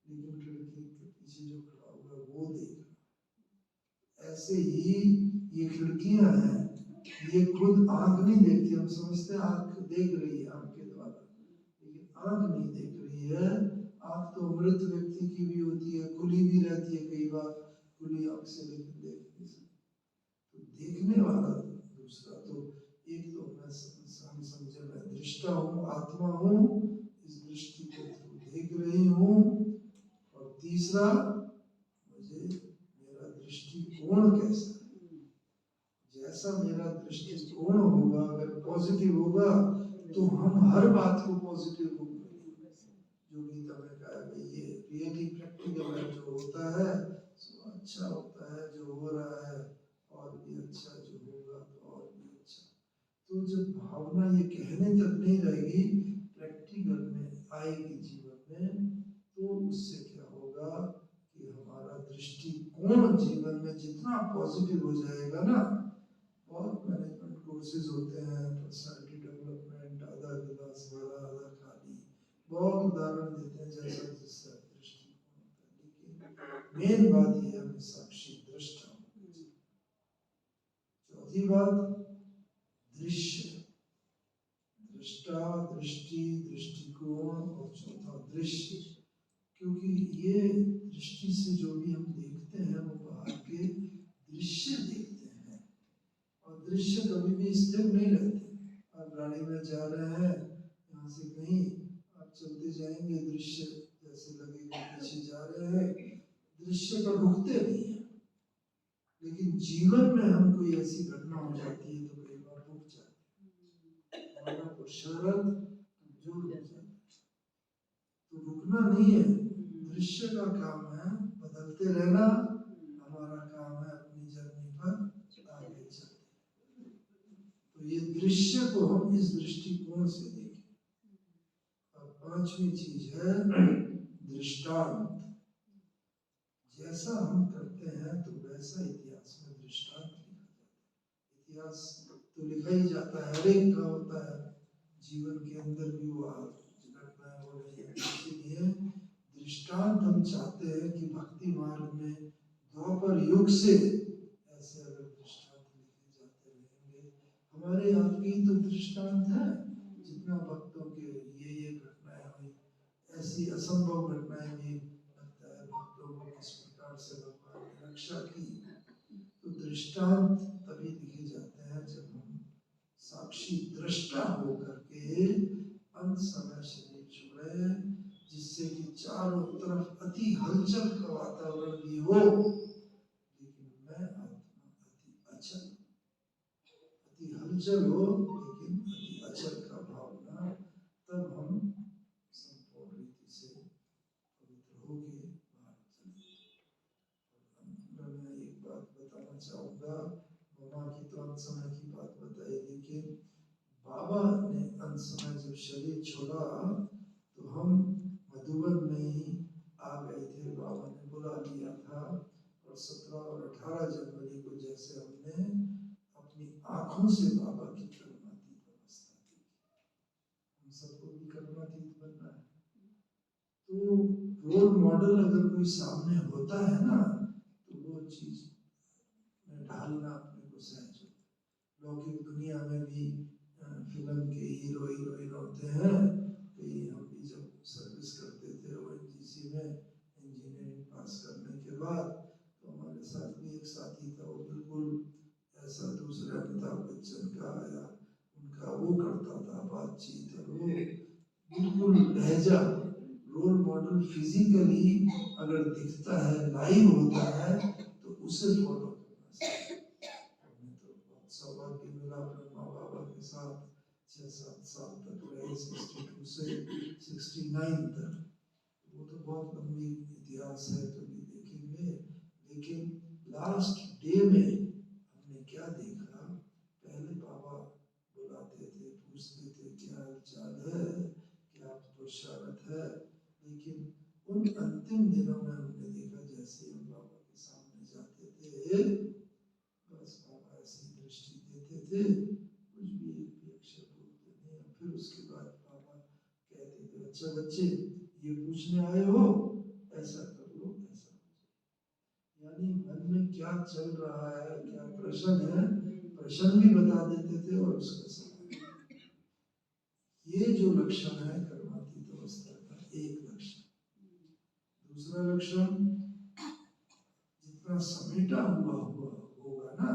लेकिन खिड़की के पीछे जो खड़ा हुआ है वो देख रहा। ऐसे ही ये खिड़कियां हैं, ये खुद आंख नहीं देखती। हम समझते हैं आंख देख रही है, आंख के द्वारा, लेकिन आंख नहीं देख रही है। आँख तो मृत व्यक्ति की भी होती है, खुली भी रहती है, कई बार खुली आँख से लेकिन देख नहीं सकते। तो देखने वाला दूसरा, तो एक तो हम समझे मैं दृष्टा हूँ, आत्मा हूँ, इस दृष्टि के थ्रू देख रही हूँ। और तीसरा, मुझे मेरा दृष्टिकोण कैसा है, जैसा मेरा दृष्टिकोण होगा, अगर पॉजिटिव होगा तो हम हर बात को पॉजिटिव होगा। जो गीता में कहा है, ये रियली प्रैक्टिकल है, जो होता है सो अच्छा होता है, जो हो रहा है और भी अच्छा, जो होगा तो और भी अच्छा। तो जब भावना ये कहने तक नहीं रहेगी, प्रैक्टिकल में आएगी जीवन में, तो उससे क्या होगा कि हमारा दृष्टिकोण जीवन में जितना पॉजिटिव हो जाएगा ना, बहुत मैनेजमेंट कोर्सेज होते हैं, पर्सनालिटी डेवलपमेंट, आधा गिलास भरा आधा खाली, बहुत उदाहरण देते हैं जैसा जिसका दृष्टिकोण होता है। लेकिन मेन बात यह है हमें साक्षी दृष्टा होना चाहिए। चौथी बात, दृश्य, दृष्टा, दृष्टि, दृष्टिकोण और चौथा दृश्य। क्योंकि ये दृष्टि से जो भी हम देखते हैं वो बाहर के दृश्य देखते हैं, और दृश्य कभी भी स्थिर नहीं रहते। आप गाड़ी में जा रहे हैं, यहाँ से कहीं आप चलते जाएंगे, दृश्य जैसे लगेगा पीछे जा रहे हैं, दृश्य पर रुकते नहीं है। लेकिन जीवन में हम कोई ऐसी घटना हो जाती है तो कई बार रुक जाते हैं, हमारा पुरुषार्थ कमजोर हो जाता है। तो रुकना नहीं है, दृश्य का काम है बदलते रहना, हमारा काम है अपनी जर्नी पर आगे चलते। तो ये दृश्य को हम इस दृष्टिकोण से देखें। और पांचवी चीज है दृष्टांत। जैसा हम करते हैं तो वैसा इतिहास में दृष्टांत लिखा जाता है। इतिहास तो लिखा ही जाता है, हर एक का होता है, जीवन के अंदर भी वो घटनाएं हो रही है। इसीलिए दृष्टांत हम चाहते हैं कि भक्ति मार्ग में द्वापर युग से ऐसे अगर दृष्टांत लिखे जाते रहेंगे, हमारे आपके ही तो दृष्टांत है, जितना भक्तों के ये घटनाएं हुई, ऐसी असंभव घटनाएं भी लगता है भक्तों को किस प्रकार से भगवान ने रक्षा की। तो दृष्टांत तभी लिखे जाते हैं जब हम साक्षी दृष्टा होकर के अंत समय शरीर छोड़े, जिससे कि चारों तरफ अति हलचल का वातावरण भी हो, लेकिन मैं आत्मा अति अचल, अति हलचल हो लेकिन अति अचल का भावना, तब हम संपूर्ण रीति से पवित्र होके बाहर चले। मैं एक बात बताना चाहूँगा, मामा की तो अंत समय की बात बताई, लेकिन बाबा ने अंत समय जब शरीर छोड़ा तो हम मधुबन में ही आ गए थे। बाबा ने बुला लिया था, और 17 और 18 जनवरी को जैसे हमने अपनी आंखों से बाबा की कर्मातीत अवस्था देखी, हम सबको भी कर्मातीत बनना है। तो रोल मॉडल अगर कोई सामने होता है ना, तो वो चीज में ढालना अपने को सहज होता है। लौकिक दुनिया में भी फिल्म के हीरो हीरोइन होते हैं, कहीं हम भी जब सर्विस करते थे ओएनजीसी में इंजीनियरिंग पास करने के बाद, तो हमारे साथ भी एक साथी था, वो बिल्कुल ऐसा दूसरे अमिताभ बच्चन का या उनका वो करता था बातचीत, और वो बिल्कुल लहजा, रोल मॉडल फिजिकली अगर दिखता है, लाइव होता है, तो उसे फॉलो करना चाहिए। हमें तो बहुत सौभाग्य मिला ब्रह्मा बाबा के साथ 6-7 साल तक रहे, 62 से 69 तक। वो तो बहुत लंबी इतिहास है, कभी देखेंगे। लेकिन लास्ट डे में हमने क्या देखा, पहले बाबा बुलाते थे, पूछते थे क्या हाल चाल है, क्या पुरुषार्थ है, लेकिन उन अंतिम दिनों में हमने देखा जैसे हम बाबा के सामने जाते थे, बस बाबा ऐसी दृष्टि देते थे, कुछ भी एक भी अक्षर बोलते नहीं। फिर उसके बाद बाबा कहते थे, अच्छा बच्चे ये पूछने आए हो, ऐसा कर लो, ऐसा हो जाए। यानी मन में क्या चल रहा है, क्या प्रश्न है, प्रश्न भी बता देते थे और उसका समाधान। ये जो लक्षण है कर्मातीत अवस्था का, एक दूसरा लक्षण, जितना समेटा हुआ होगा ना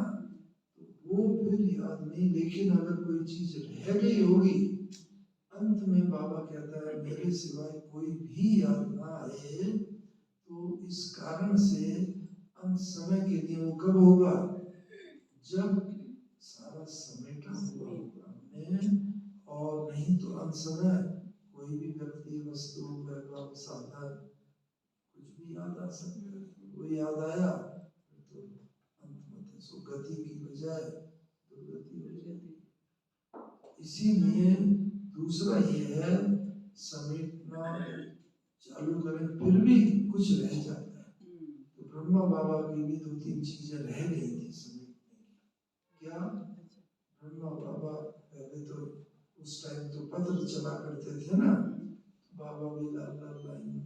तो वो फिर याद नहीं, लेकिन अगर कोई चीज रह गई होगी, अंत में बाबा कहता है मेरे सिवाय कोई भी याद ना आए, तो इस कारण से अंत समय के लिए वो कब होगा, जब सारा समेटा हुआ होगा हमने। और नहीं तो अंत समय कोई भी व्यक्ति, वस्तु, वैभव, साधन कुछ भी याद आ सकता है। वो याद आया तो अंत में सो गति की बजाय दुर्गति हो जाती। इसीलिए दूसरा ये है, समेटना चालू करें फिर भी कुछ रह जाता है। तो ब्रह्मा बाबा की भी 2-3 चीजें रह गई थी समेटने की। क्या? ब्रह्मा बाबा पहले तो उस टाइम तो पत्र चला करते थे ना, बाबा भी लाल लाल लाइन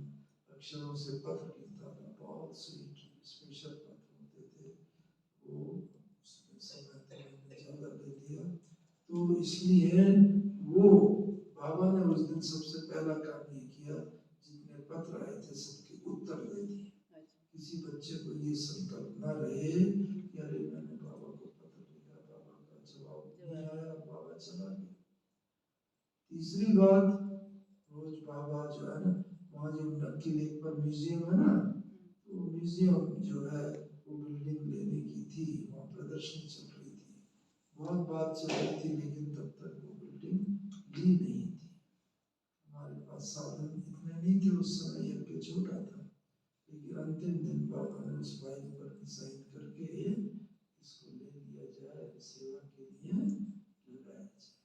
अक्षरों से पत्र लिखता था, बहुत स्वीट स्पेशल पत्र होते थे वो। उसमें समय तो मैंने ज्यादा ले लिया, तो इसलिए वो बाबा ने उस दिन सबसे पहला काम ये किया, जितने पत्र आए थे सबके उत्तर दे दिए। किसी बच्चे को ये संकल्प ना रहे कि अरे मैंने बाबा को पत्र लिखा, बाबा का जवाब नहीं आया, बाबा चला गया। तीसरी बात, रोज बाबा जो है ना, वहाँ जो नक्की लेक पर म्यूजियम है ना, तो म्यूजियम जो है वो बिल्डिंग लेने की थी, वहाँ प्रदर्शनी चल रही थी, बहुत बात चल रही थी, लेकिन तब तक वो बिल्डिंग ली नहीं थी। हमारे पास साधन इतने नहीं थे उस समय, यज्ञ छोटा था, लेकिन अंतिम दिन बाबा ने उस फाइल पर डिसाइड करके इसको ले लिया जाए, सेवा के लिए लगाया जाए,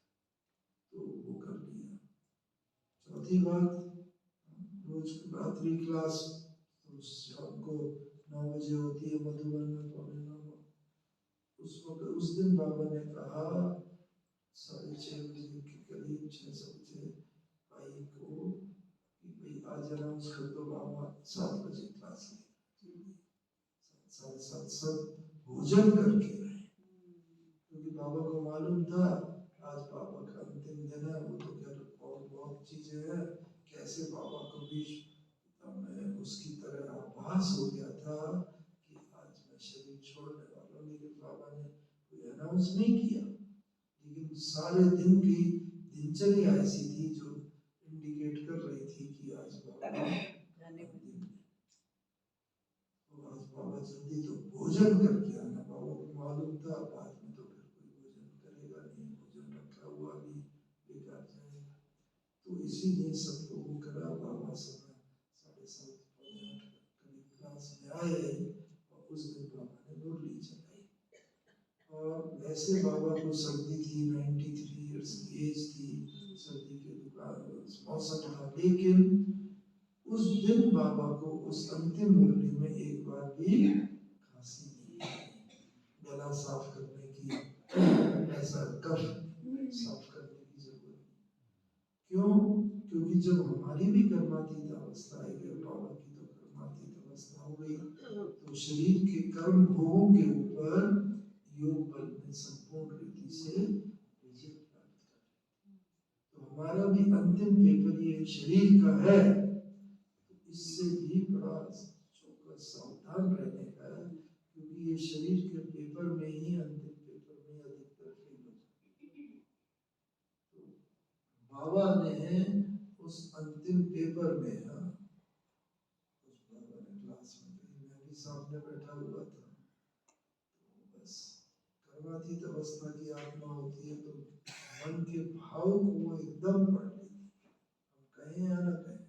तो वो कर लिया। चौथी बात, रोज रात्रि क्लास तो शाम को 9 बजे होती है मधुबन में, 9:15। उस वक्त उस दिन बाबा ने कहा 6:30 बजे के करीब, 6 बजे भाई को कि भाई आज अनाउंस कर दो बाबा 7 बजे क्लास है। 7:30 सब भोजन करके रहे, क्योंकि बाबा को मालूम था आज बाबा का अंतिम दिन है। वो तो खैर और बहुत चीजें हैं, कैसे बाबा को भी में उसकी तरह आभास हो गया था कि आज मैं शरीर छोड़ने वाला हूँ, लेकिन बाबा ने कोई अनाउंस नहीं किया। लेकिन सारे दिन की दिनचर्या ऐसी थी जो इंडिकेट कर रही थी कि आज बाबा तो आज बाबा जल्दी तो भोजन करके आना। बाबा को मालूम था बाद में तो फिर कोई भोजन करेगा नहीं, भोजन रखा हुआ भी बेकार जाएगा, तो इसीलिए सब लोगों करा। बाबा समय 7:30 पौने 8 करीब क्लास में आए और उस दिन बाबा ने मुरली चलाई। और वैसे बाबा को सर्दी थी, 93 इयर्स की एज थी, सर्दी के मौसम था, लेकिन उस दिन बाबा को उस अंतिम मुरली में एक बार भी खांसी नहीं आई। गला साफ करने की, ऐसा कफ साफ करने की जरूरत। क्यों? क्योंकि जब हमारी भी कर्मातीत अवस्था आएगी, बाबा की तो कर्मातीत अवस्था हो गई, तो शरीर के कर्म भोगों के ऊपर योग बल में संपूर्ण रीति से विजय प्राप्त कर। तो हमारा भी अंतिम पेपर ये शरीर का है, इससे भी बड़ा चौकस सावधान रहने का है, क्योंकि ये शरीर के पेपर में ही, अंतिम पेपर में अधिकतर फेल हो जाते हैं। तो बाबा ने उस अंतिम पेपर में, हाँ उस बाबा ने क्लास में कही, मैं भी सामने बैठा हुआ था, तो बस कर्मातीत अवस्था की आत्मा होती है तो मन के भाव को वो एकदम पढ़ लेती, हम कहें या ना कहें।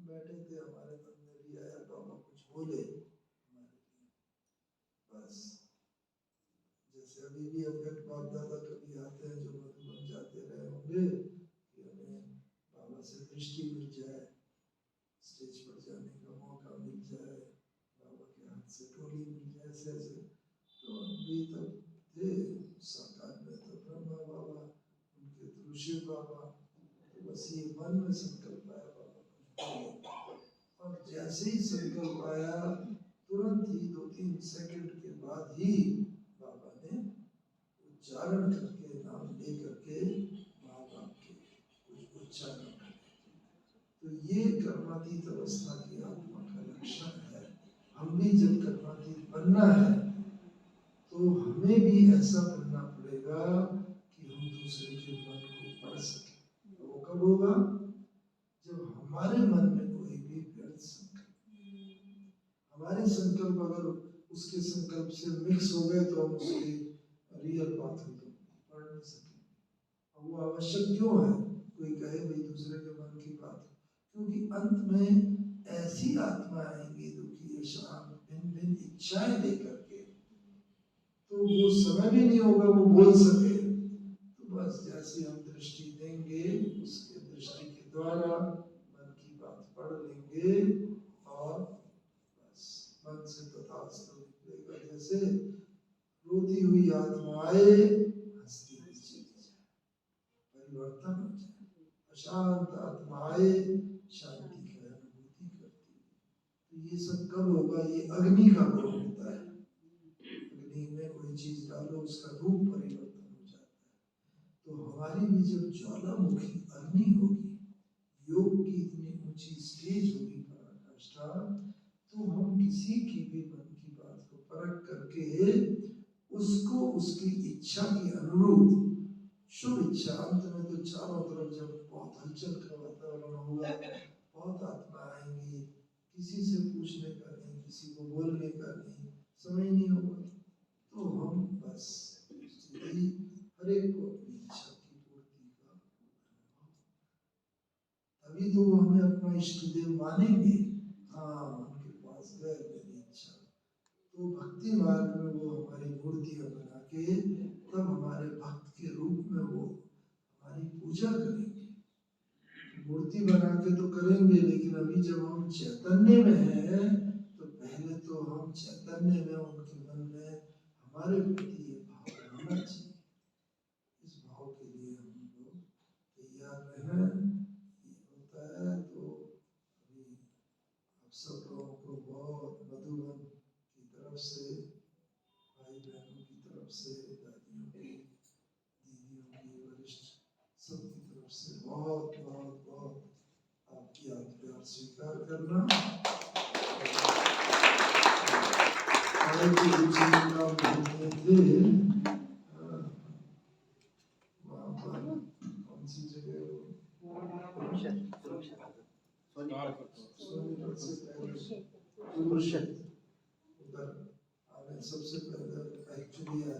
बैठे थे, हमारे मन में भी आया, बाबा कुछ बोले हमारे लिए, बस जैसे अभी भी अव्यक्त बाप दादा कभी आते हैं जो मधुबन जाते रहे होंगे कि हमें बाबा से दृष्टि मिल जाए, स्टेज पर जाने का मौका मिल जाए, बाबा के हाथ से टोली मिल जाए, ऐसे ऐसे। तो अभी तब थे सरकार में, तो ब्रह्मा बाबा, उनके थ्रू शिव बाबा, तो बस ये मन में संकल्प आया बाबा, और जैसे ही संकल्प आया तुरंत ही 2-3 सेकंड के बाद ही बाबा ने उच्चारण करके, नाम ले करके माँ बाप के कुछ उच्चारण करके, तो ये कर्मातीत अवस्था की आत्मा का लक्षण है। हम भी जब कर्मातीत बनना है तो हमें भी ऐसा बनना पड़ेगा कि हम दूसरे के मन को पढ़ सके। वो कब होगा? जब हमारे मन में कोई भी व्यर्थ संकल्प, हमारे संकल्प अगर उसके संकल्प से मिक्स हो गए तो हम उसके रियल बात को तो पढ़ नहीं सके। अब वो आवश्यक क्यों है? कोई कहे भाई दूसरे के मन की बात, क्योंकि अंत में ऐसी आत्मा आएंगी दुखी अशांत भिन्न भिन्न इच्छाएं लेकर के, तो वो समय भी नहीं होगा वो बोल सके। तो बस जैसी हम दृष्टि देंगे उसके दृष्टि के द्वारा मन की बात पढ़ लेंगे और बस मन से तथास्तु निकलेगा। जैसे रोती हुई आत्माएं हंसती हुई चली जाए, परिवर्तन हो जाए। अशांत आत्माएं शांति की अनुभूति करती है। तो ये सब कब होगा? ये अग्नि का गुण होता है। अग्नि में कोई चीज डालो उसका रूप परिवर्तन हो जाता है। तो हमारी भी जब ज्वालामुखी अग्नि होगी, योग की इतनी ऊंची स्टेज होगी पराकाष्ठा, तो हम किसी की भी मन की बात को परख करके उसको उसकी इच्छा के अनुरूप, शुभ इच्छा, अंत में तो चारों तरफ जब बहुत हलचल का वातावरण होगा, बहुत आत्मा आएंगी, किसी से पूछने का नहीं, किसी को बोलने का नहीं, समय नहीं होगा, तो हम बस हर एक को अपनी इच्छा की पूर्ति का, तभी तो वो हमें अपना इष्ट देव मानेंगे। हाँ, उनके पास गए मेरी इच्छा, तो भक्ति मार्ग में वो हमारी मूर्तियां बना के तब हमारे भक्त के रूप में वो हमारी पूजा करेंगे। मूर्ति बना के तो करेंगे, लेकिन अभी जब हम चैतन्य में हैं तो पहले तो हम चैतन्य में उनके मन में हमारे प्रति ये भाव रहना चाहिए। इस भाव के लिए हम लोग तैयार रहें। ये होता है तो अभी आप सब लोगों को बहुत मधुबन की तरफ से, भाई बहनों की तरफ से, दादियों की, दीदियों की, वरिष्ठ सबकी तरफ से बहुत बहुत बहुत आपकी याद प्यार स्वीकार करना। वहाँ पर कौन सी जगह सोनीपत से पहले उधर आने सबसे पहले एक्चुअली ये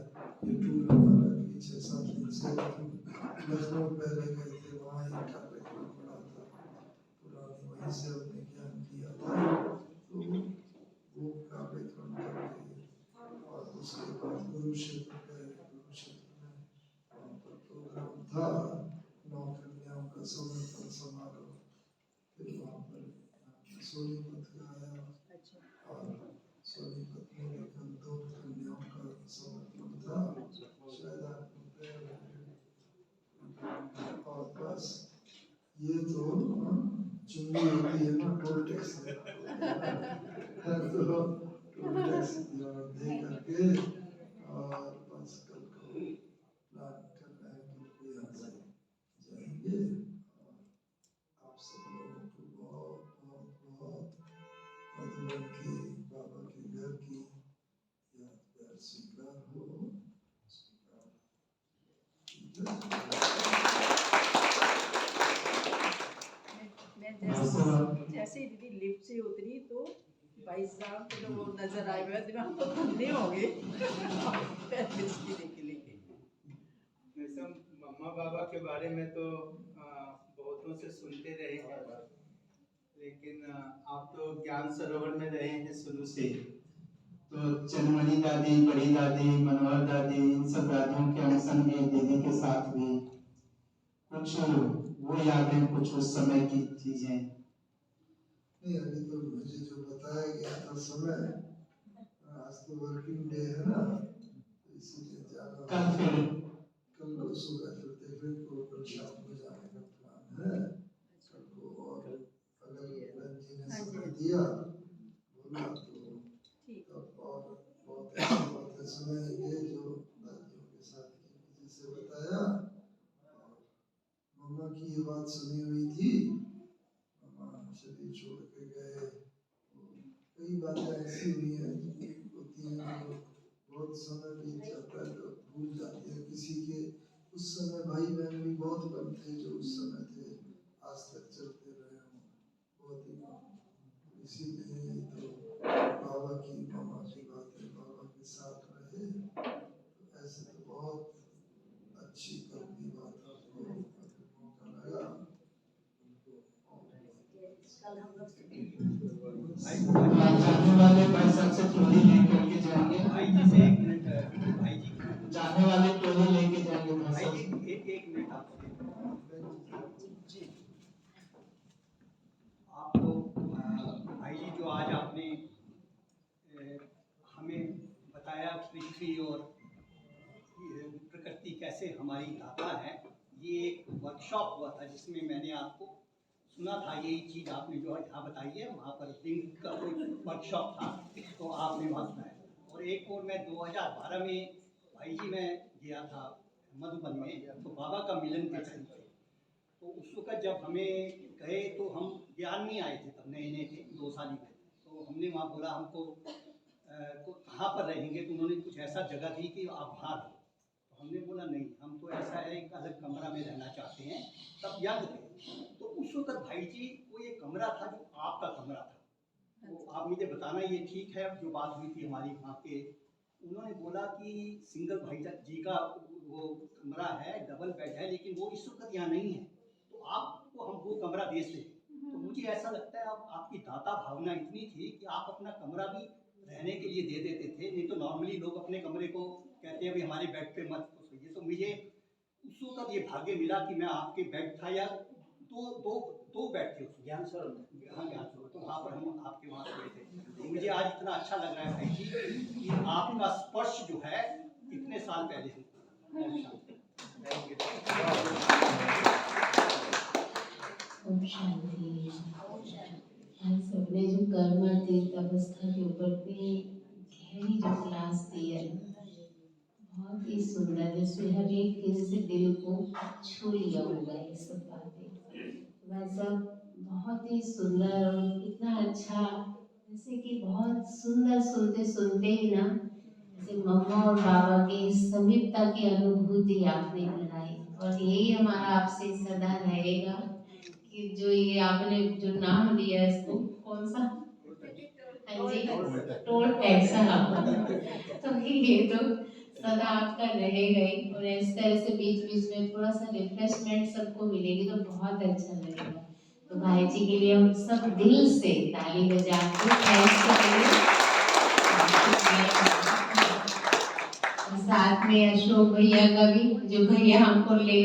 टूर हमारा कि 6-7 दिन से लखनऊ पहले गए थे, वहाँ एक कार्यक्रम पड़ा था पुरानी, वहीं से हमने ज्ञान लिया था। तो वो कार्यक्रम करके और उसके बाद कुरुक्षेत्र गए। कुरुक्षेत्र में वहाँ पर प्रोग्राम था 9 कन्याओं का समर्पण समारोह। फिर वहाँ पर सोनीपत का आया और सोनीपत में कल 2 कन्याओं का समर्पण था, शायद आपको गए होंगे। और बस ये तो चुंगी होती है ना, टोल टैक्स तो टोल टैक्स दे करके और बस कल को प्लान कर रहे हैं कि यहाँ से जाएंगे। और आप सब लोगों को बहुत बहुत बहुत मधुबन के बाबा के घर की याद प्यार स्वीकार हो। जैसे ही दीदी लिफ्ट से उतरी तो भाई साहब को तो वो नजर आए, मेरा दिमाग तो धन्य हो गए के लिए। वैसे मम्मा बाबा के बारे में तो बहुतों से सुनते रहे हैं, लेकिन आप तो ज्ञान सरोवर में रहे हैं शुरू से, तो चंद्रमणि दादी, बड़ी दादी, मनोहर दादी, इन सब दादियों के अनशन भी दीदी के साथ भी कुछ वो यादें, कुछ उस समय की चीजें। नहीं, अभी तो मुझे जो बताया गया था समय, आज तो वर्किंग डे है ना, इसीलिए जाना कल सुबह फिर देखें को कल शाम को जाने का प्लान है कल को। और अगर जी ने समय दिया बोला तो तब और बहुत ऐसी बातें सुनाएंगे जो दादियों के साथ की, जैसे बताया। मम्मा की ये बात सुनी हुई थी, मम्मा शरीर छोड़ के गए, कई बातें ऐसी हुई हैं होती हैं जो बहुत समय बीत जाता है तो भूल जाती है किसी के। उस समय भाई बहन भी बहुत कम थे जो उस समय थे, आज तक चलते रहे हों, बहुत ही कम। इसीलिए तो बाबा की मामा की बातें बाबा के साथ रहे, तो ऐसे तो बहुत अच्छी कभी बात आपको अगर मौका लगा जाने वाले भाई साहब से टोली लेकर के जाएंगे। भाई जी से एक मिनट, भाई जी जाने वाले टोली लेके जाएंगे भाई भाई साहब। जी एक मिनट आपसे जी। आप तो भाई जी जो आज आपने हमें बताया पृथ्वी और प्रकृति कैसे हमारी दाता है, ये एक वर्कशॉप हुआ था जिसमें मैंने आपको सुना था, यही चीज़ आपने जो यहाँ बताई है, वहाँ पर लिंक का कोई वर्कशॉप था तो आपने वहाँ सुनाया। और एक और मैं 2012 में भाई जी मैं गया था मधुबन में, तो बाबा का मिलन के टाइम थे, तो उस वक्त जब हमें गए तो हम ज्ञान में आए थे, तब नए नए थे, 2 साल ही थे। तो हमने वहाँ बोला हमको कहाँ पर रहेंगे, तो उन्होंने कुछ ऐसा जगह दी कि आप वहाँ रहो। तो हमने बोला नहीं, हम तो ऐसा है एक अलग कमरा में रहना चाहते हैं। तब यंग थे, तो उस वक्त भाई जी को ये कमरा था जो आपका कमरा था। तो आप मुझे बताना ये ठीक है, जो बात हुई थी हमारी वहाँ पे, उन्होंने बोला कि सिंगल भाई जी का वो कमरा है, डबल बेड है, लेकिन वो इस वक्त यहाँ नहीं है, तो आपको हम वो कमरा दे सकते। तो मुझे ऐसा लगता है आपकी दाता भावना इतनी थी कि आप अपना कमरा भी रहने के लिए दे देते थे। नहीं तो नॉर्मली लोग अपने कमरे को कहते हैं भाई हमारे बेड पे मत सोइए। तो मुझे उस वक्त ये भाग्य मिला कि मैं आपके बेड था, या दो बेड थे उसमें, ज्ञान सर, हाँ ज्ञान सर, तो वहाँ पर हम आपके वहाँ सोए थे। तो मुझे आज इतना अच्छा लग रहा है भाई जी कि आपका स्पर्श जो है इतने साल पहले हुआ। सबने जो कर्मातीत अवस्था के ऊपर इतनी गहरी जो क्लास दी है, बहुत ही सुंदर, जिसमें हर एक किसी दिल को छू लिया होगा ये सब बातें। भाई साहब बहुत ही सुंदर और इतना अच्छा, जैसे कि बहुत सुंदर सुनते सुनते ही ना, जैसे मम्मा और बाबा की समीपता की अनुभूति आपने कराई। और यही हमारा आपसे सदा रहेगा कि जो ये आपने जो नाम दिया इसको, कौन सा, हाँ जी, टोल टैक्स, तो ये तो सदा आपका रहेगा ही। और इस तरह से बीच बीच में थोड़ा सा रिफ्रेशमेंट सबको मिलेगी तो बहुत अच्छा लगेगा। तो भाई जी के लिए हम सब दिल से ताली बजाते थैंक्स करेंगे। साथ में अशोक भैया का भी, जो भैया हमको ले